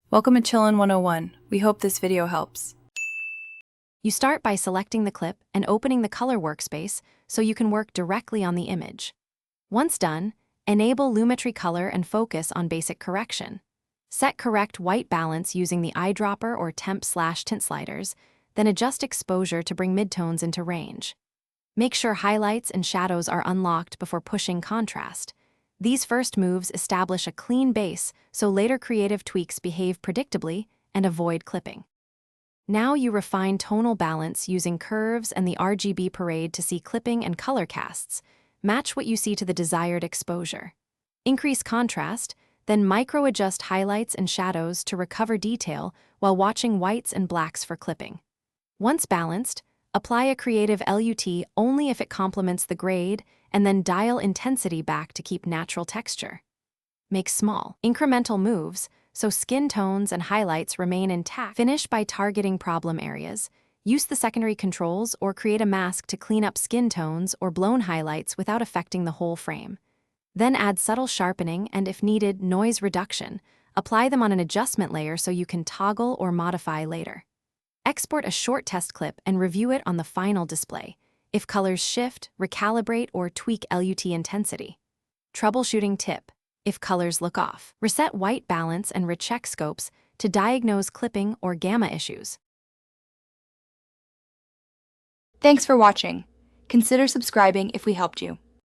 Welcome to Chillin' 101. We hope this video helps. You start by selecting the clip and opening the color workspace so you can work directly on the image. Once done, enable Lumetri Color and focus on basic correction. Set correct white balance using the eyedropper or temp/tint sliders, then adjust exposure to bring midtones into range. Make sure highlights and shadows are unlocked before pushing contrast. These first moves establish a clean base so later creative tweaks behave predictably and avoid clipping. Now you refine tonal balance using curves and the RGB parade to see clipping and color casts. Match what you see to the desired exposure. Increase contrast, then micro-adjust highlights and shadows to recover detail while watching whites and blacks for clipping. Once balanced, apply a creative LUT only if it complements the grade, and then dial intensity back to keep natural texture. Make small, incremental moves so skin tones and highlights remain intact. Finish by targeting problem areas. Use the secondary controls or create a mask to clean up skin tones or blown highlights without affecting the whole frame. Then add subtle sharpening and, if needed, noise reduction. Apply them on an adjustment layer so you can toggle or modify later. Export a short test clip and review it on the final display. If colors shift, recalibrate or tweak LUT intensity. Troubleshooting tip: if colors look off, reset white balance and recheck scopes to diagnose clipping or gamma issues. Thanks for watching. Consider subscribing if we helped you.